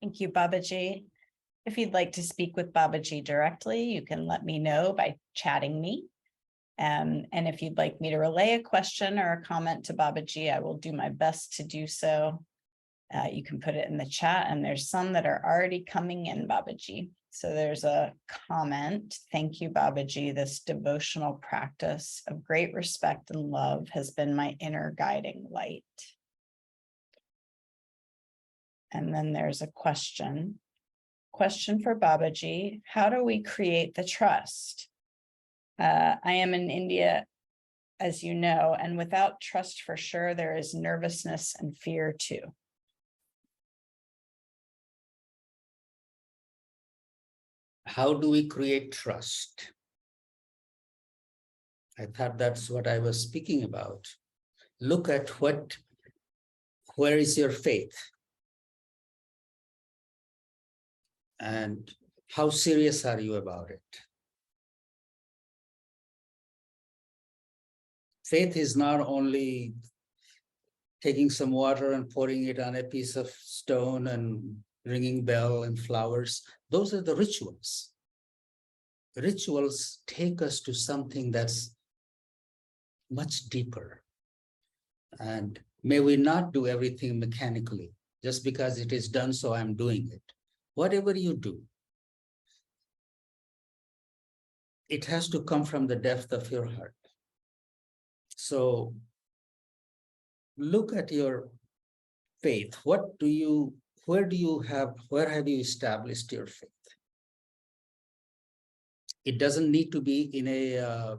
Thank you, Babaji. If you'd like to speak with Babaji directly, you can let me know by chatting me. And if you'd like me to relay a question or a comment to Babaji, I will do my best to do so. You can put it in the chat, and there's some that are already coming in, Babaji. So there's a comment. Thank you, Babaji. This devotional practice of great respect and love has been my inner guiding light. And then there's a question. Question for Babaji. How do we create the trust? I am in India, as you know, and without trust for sure, there is nervousness and fear too. How do we create trust? I thought that's what I was speaking about. Look at where is your faith? And how serious are you about it? Faith is not only taking some water and pouring it on a piece of stone and ringing bell and flowers. Those are the rituals. Rituals take us to something that's much deeper. And may we not do everything mechanically. Just because it is done, so I'm doing it. Whatever you do, it has to come from the depth of your heart. So look at your faith. Where have you established your faith? It doesn't need to be in a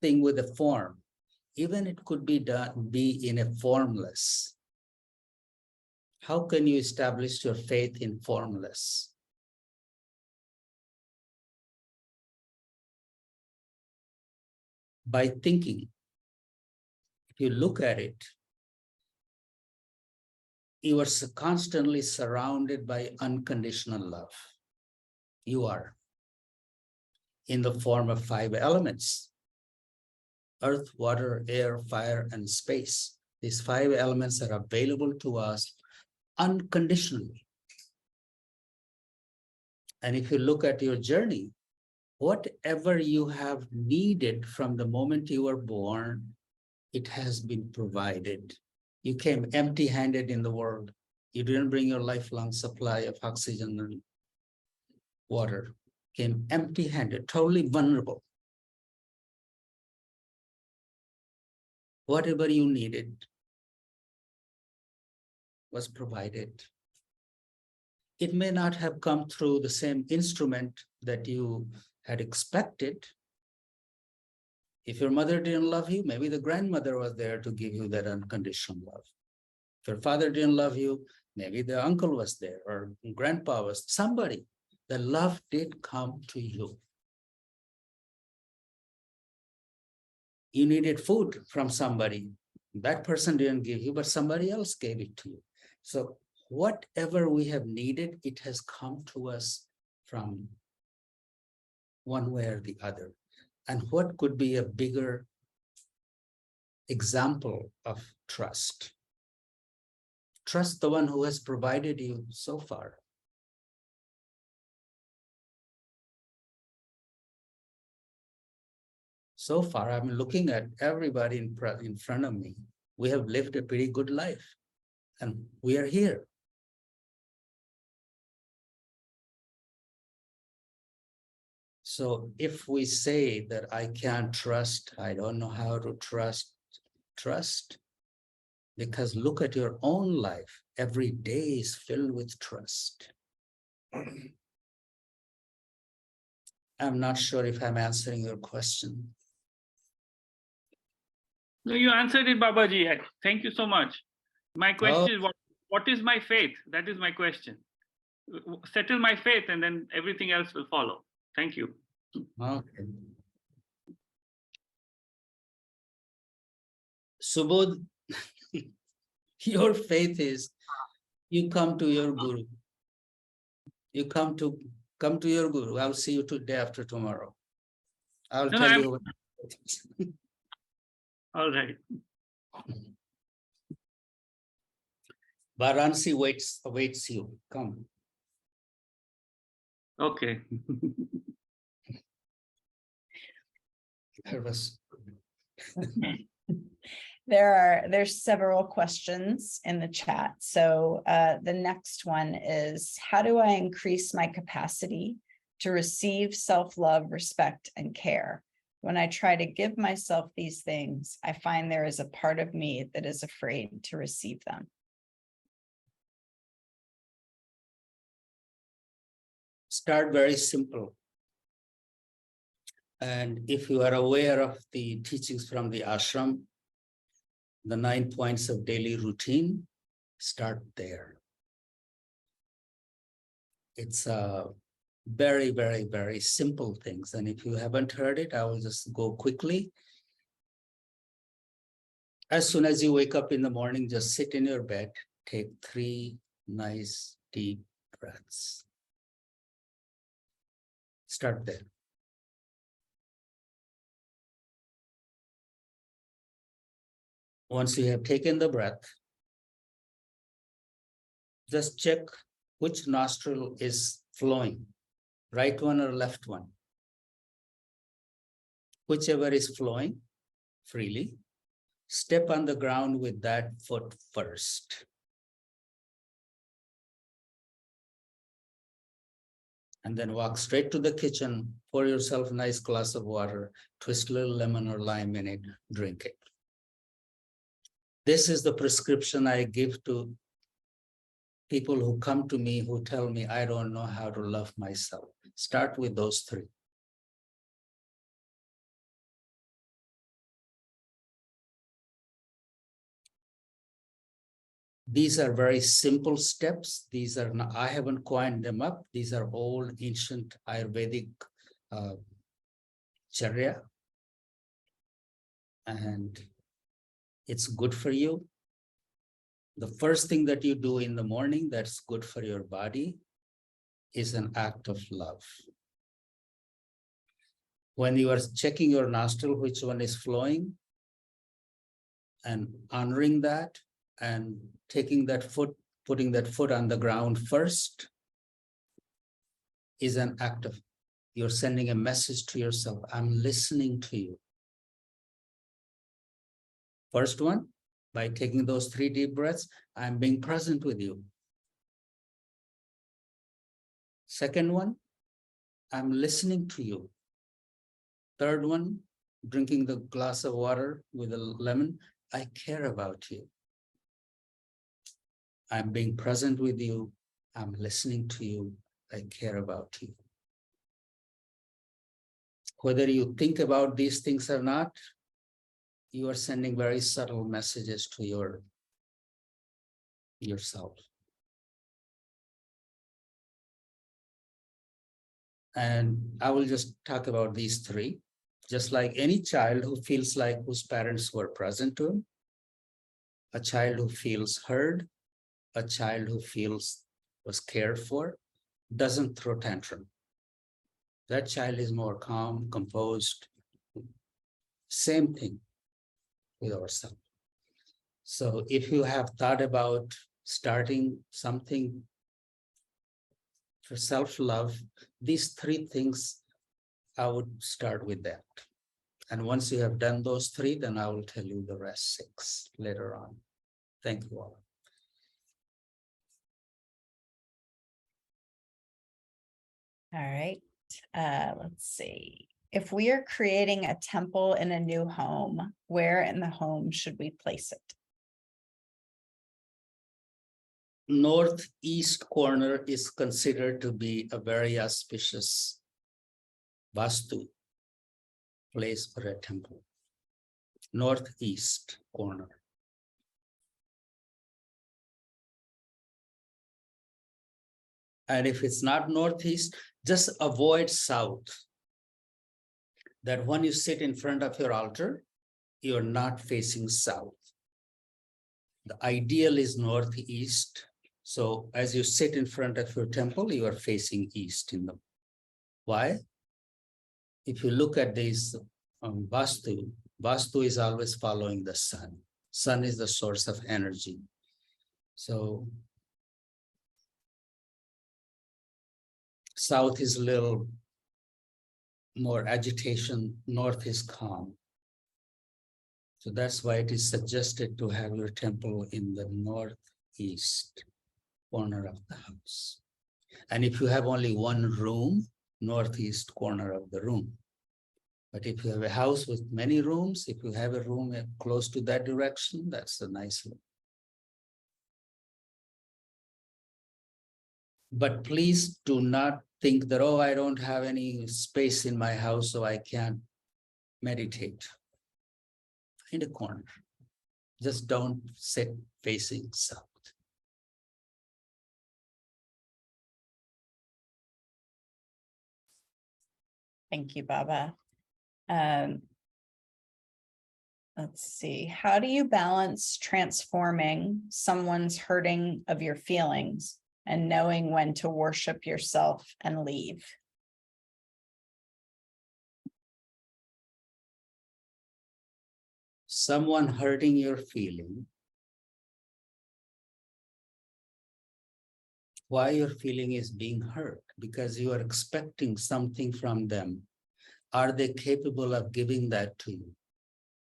thing with a form. Even it could be in a formless. How can you establish your faith in formless? By thinking. If you look at it, you are constantly surrounded by unconditional love. You are in the form of 5 elements: earth, water, air, fire, and space. These 5 elements are available to us unconditionally. And if you look at your journey, whatever you have needed from the moment you were born, it has been provided. You came empty-handed in the world. You didn't bring your lifelong supply of oxygen and water. Came empty-handed, totally vulnerable. Whatever you needed was provided. It may not have come through the same instrument that you had expected. If your mother didn't love you, maybe the grandmother was there to give you that unconditional love. If your father didn't love you, maybe the uncle was there or grandpa was somebody. The love did come to you. You needed food from somebody. That person didn't give you, but somebody else gave it to you. So whatever we have needed, it has come to us from one way or the other. And what could be a bigger example of trust? Trust the one who has provided you so far. So far, I'm looking at everybody in front of me. We have lived a pretty good life, and we are here. So if we say that I can't trust, I don't know how to trust, because look at your own life. Every day is filled with trust. I'm not sure if I'm answering your question. No, you answered it, Babaji. Thank you so much. My question is, what is my faith? That is my question. Settle my faith, and then everything else will follow. Thank you. Okay. Subodh, your faith is you come to your guru. You come to your guru. I'll see you day after tomorrow. I'll tell you. All right. Varanasi awaits you. Come. Okay. Nervous. There's several questions in the chat. So the next one is, how do I increase my capacity to receive self-love, respect, and care? When I try to give myself these things, I find there is a part of me that is afraid to receive them. Start very simple. And if you are aware of the teachings from the ashram, the 9 points of daily routine, start there. It's a very, very, very simple things. And if you haven't heard it, I will just go quickly. As soon as you wake up in the morning, just sit in your bed, take 3 nice deep breaths. Start there. Once you have taken the breath, just check which nostril is flowing, right one or left one. Whichever is flowing freely, step on the ground with that foot first. And then walk straight to the kitchen, pour yourself a nice glass of water, twist a little lemon or lime in it, drink it. This is the prescription I give to people who come to me who tell me, I don't know how to love myself. Start with those 3. These are very simple steps. These are not, I haven't coined them up. These are old ancient Ayurvedic charya. And it's good for you. The first thing that you do in the morning that's good for your body is an act of love. When you are checking your nostril, which one is flowing, and honoring that, and taking that foot, putting that foot on the ground first, is an act of, you're sending a message to yourself. I'm listening to you. First one, by taking those 3 deep breaths, I'm being present with you. Second one, I'm listening to you. Third one, drinking the glass of water with a lemon, I care about you. I'm being present with you. I'm listening to you. I care about you. Whether you think about these things or not, you are sending very subtle messages to yourself. And I will just talk about these 3. Just like any child who feels like whose parents were present to him, a child who feels heard, a child who feels was cared for, doesn't throw tantrum. That child is more calm, composed. Same thing with ourselves. So if you have thought about starting something for self-love, these 3 things, I would start with that. And once you have done those 3, then I will tell you the rest 6 later on. Thank you all. All right, let's see. If we are creating a temple in a new home, where in the home should we place it? Northeast corner is considered to be a very auspicious Vastu place for a temple. Northeast corner. And if it's not northeast, just avoid south. That when you sit in front of your altar, you're not facing south. The ideal is northeast. So as you sit in front of your temple, you are facing east in them. Why? If you look at these Vastu, Vastu is always following the sun. Sun is the source of energy. So south is a little more agitation, north is calm. So that's why it is suggested to have your temple in the northeast corner of the house. And if you have only one room, northeast corner of the room. But if you have a house with many rooms, if you have a room close to that direction, that's a nice look. But please do not think that, oh, I don't have any space in my house, so I can't meditate. Find a corner. Just don't sit facing south. Thank you, Baba. Let's see. How do you balance transforming someone's hurting of your feelings and knowing when to worship yourself and leave? Someone hurting your feeling, why your feeling is being hurt? Because you are expecting something from them. Are they capable of giving that to you?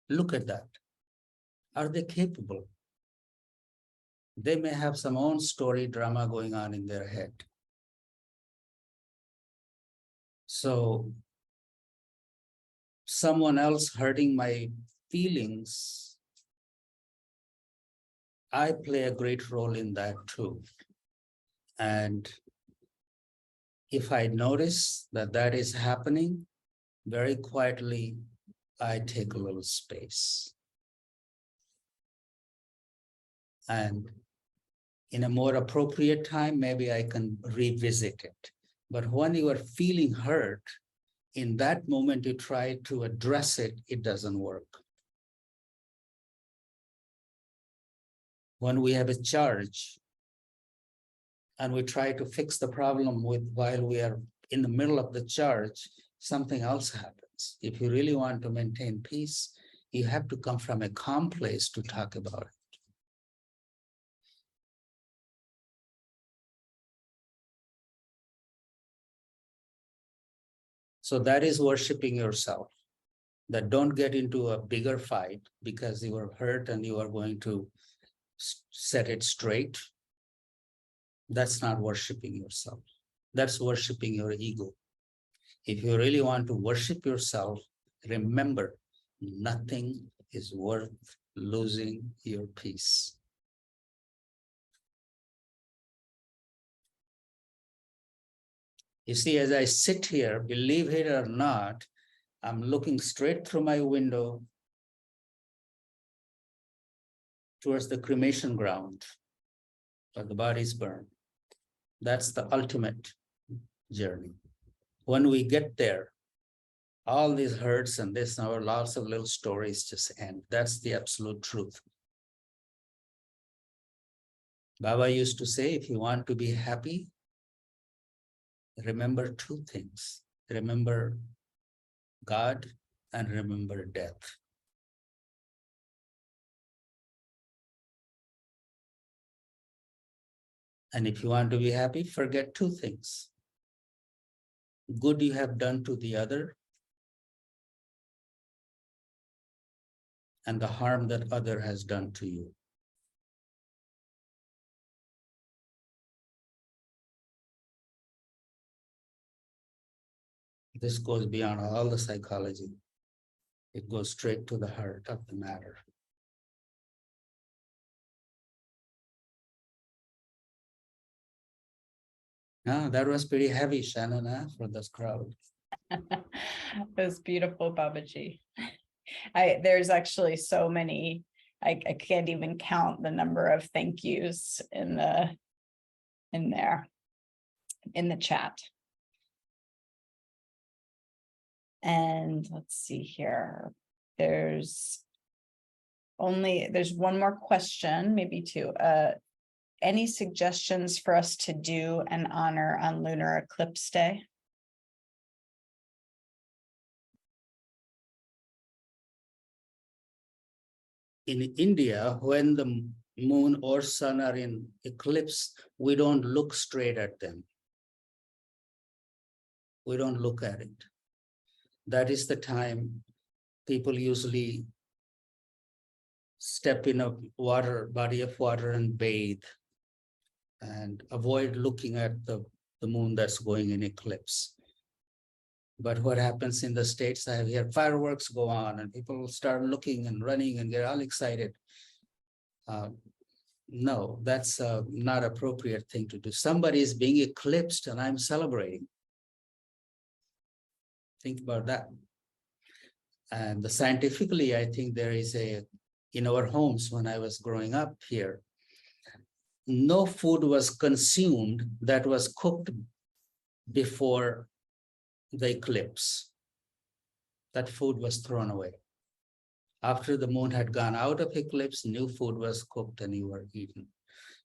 Look at that. Are they capable? They may have some own story drama going on in their head. So someone else hurting my feelings, I play a great role in that too. And if I notice that that is happening, very quietly, I take a little space. And in a more appropriate time, maybe I can revisit it. But when you are feeling hurt, in that moment you try to address it, it doesn't work. When we have a charge and we try to fix the problem while we are in the middle of the charge, something else happens. If you really want to maintain peace, you have to come from a calm place to talk about it. So that is worshiping yourself. That don't get into a bigger fight because you are hurt and you are going to set it straight. That's not worshiping yourself. That's worshiping your ego. If you really want to worship yourself, remember, nothing is worth losing your peace. You see, as I sit here, believe it or not, I'm looking straight through my window towards the cremation ground where the bodies burn. That's the ultimate journey. When we get there, all these hurts and this and our lots of little stories just end. That's the absolute truth. Baba used to say, if you want to be happy, remember two things. Remember God and remember death. And if you want to be happy, forget two things. Good you have done to the other and the harm that other has done to you. This goes beyond all the psychology. It goes straight to the heart of the matter. Ah, that was pretty heavy, Shannon, for this crowd. That was beautiful, Babaji. There's actually so many, I can't even count the number of thank yous in the chat. And let's see here. There's one more question, maybe two. Any suggestions for us to do and honor on Lunar Eclipse Day? In India, when the moon or sun are in eclipse, we don't look straight at them. We don't look at it. That is the time people usually step in a body of water and bathe and avoid looking at the moon that's going in eclipse. But what happens in the States, I hear fireworks go on and people start looking and running and get all excited. No, that's not appropriate thing to do. Somebody is being eclipsed and I'm celebrating. Think about that. And scientifically, I think there is in our homes when I was growing up here, no food was consumed that was cooked before the eclipse. That food was thrown away. After the moon had gone out of eclipse, new food was cooked and you were eaten.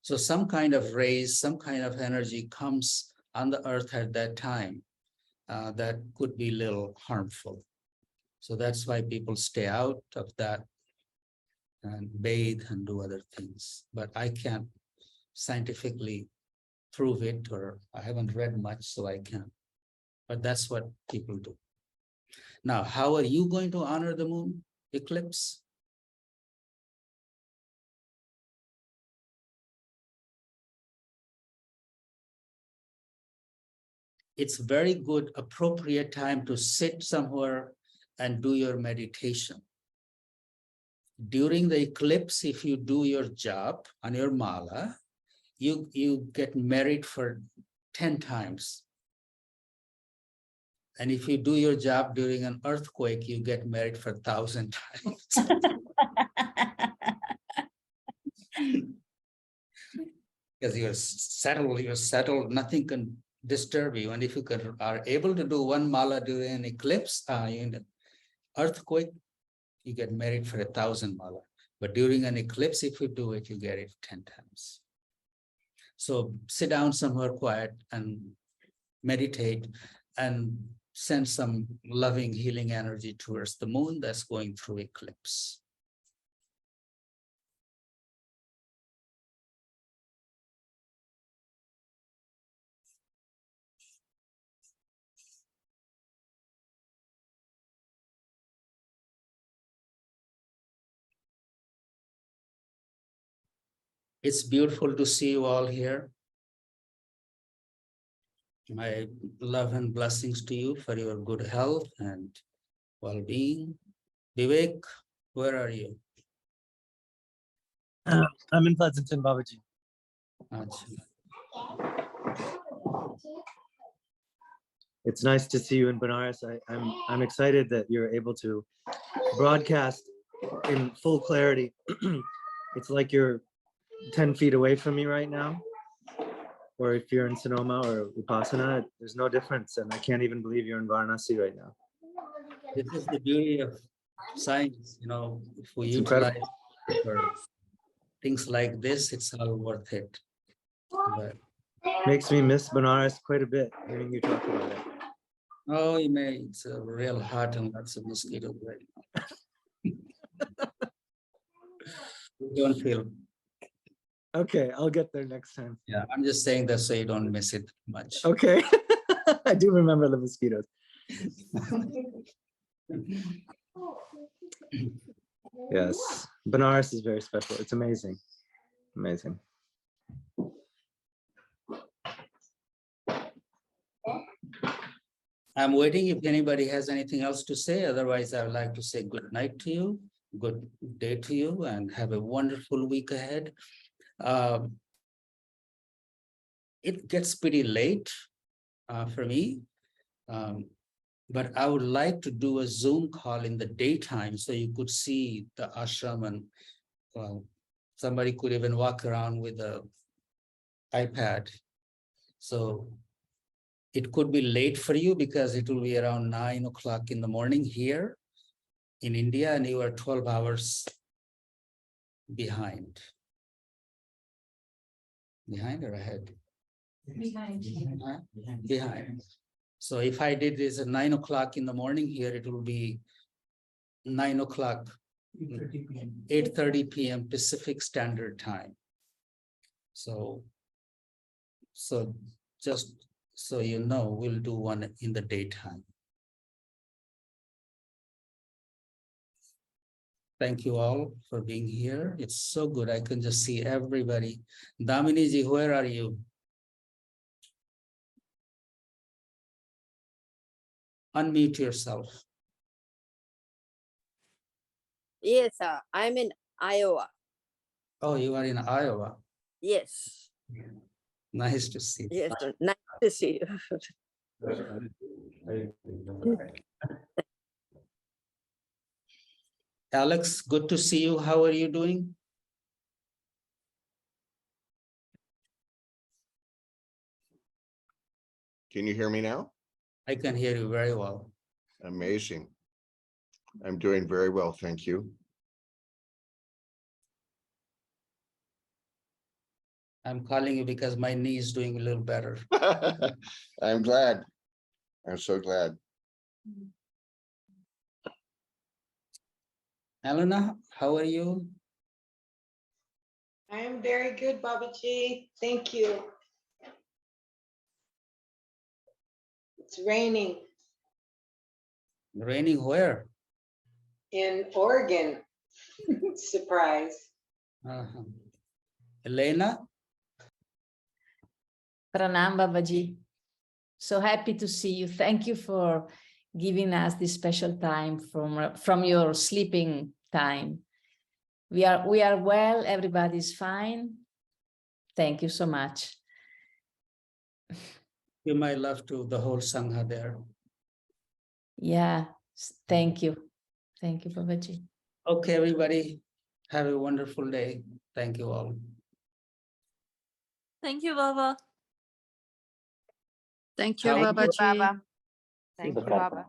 So some kind of rays, some kind of energy comes on the earth at that time that could be a little harmful. So that's why people stay out of that and bathe and do other things. But I can't scientifically prove it, or I haven't read much, so I can't. But that's what people do. Now, how are you going to honor the moon eclipse? It's very good, appropriate time to sit somewhere and do your meditation. During the eclipse, if you do your job on your mala, you get married for 10 times. And if you do your job during an earthquake, you get married for 1,000 times. Because you're settled, nothing can disturb you. And if you are able to do one mala during an eclipse, in an earthquake, you get married for 1,000 mala. But during an eclipse, if you do it, you get it 10 times. So sit down somewhere quiet and meditate and send some loving, healing energy towards the moon that's going through eclipse. It's beautiful to see you all here. My love and blessings to you for your good health and well-being. Vivek, where are you? I'm in Pleasanton, Babaji. It's nice to see you in Benares. I'm excited that you're able to broadcast in full clarity. It's like you're 10 feet away from me right now. Or if you're in Sonoma or Vipassana, there's no difference. And I can't even believe you're in Varanasi right now. This is the beauty of science, you know, if we It's utilize it for things like this, it's all worth it. But makes me miss Benares quite a bit, hearing you talk about it. oh, you may, it's a real hot and lots of mosquitoes right now. Don't feel. Okay, I'll get there next time. Yeah, I'm just saying that so you don't miss it much. Okay, I do remember the mosquitoes. Yes, Benares is very special. It's amazing, amazing. I'm waiting if anybody has anything else to say. Otherwise, I would like to say good night to you, good day to you, and have a wonderful week ahead. It gets pretty late for me, but I would like to do a Zoom call in the daytime so you could see the ashram, and somebody could even walk around with a iPad. So it could be late for you because it will be around 9 o'clock in the morning here in India, and you are 12 hours behind. Behind or ahead? Behind. So if I did this at 9 o'clock in the morning here, it will be 9 o'clock 8:30 p.m. Pacific Standard Time. So just so you know, we'll do one in the daytime. Thank you all for being here. It's so good. I can just see everybody. Damini ji, where are you? Unmute yourself. Yes, I'm in Iowa. Oh, you are in Iowa. Yes, Nice to see. yes, nice to see you. Alex, good to see you. How are you doing? Can you hear me now? I can hear you very well. Amazing. I'm doing very well, thank you. I'm calling you because my knee is doing a little better. I'm glad. I'm so glad. Elena, how are you? I am very good, Babaji. Thank you. It's raining Raining where? in Oregon. Surprise. Uh-huh. Elena? Pranam Babaji. So happy to see you. Thank you for giving us this special time from your sleeping time. We are well, everybody's fine. Thank you so much. Give my love to the whole Sangha there. Yeah, thank you. Thank you, Babaji. Okay, everybody, have a wonderful day. Thank you all. Thank you, Baba. Thank you, How- Babaji. Thank you, Baba.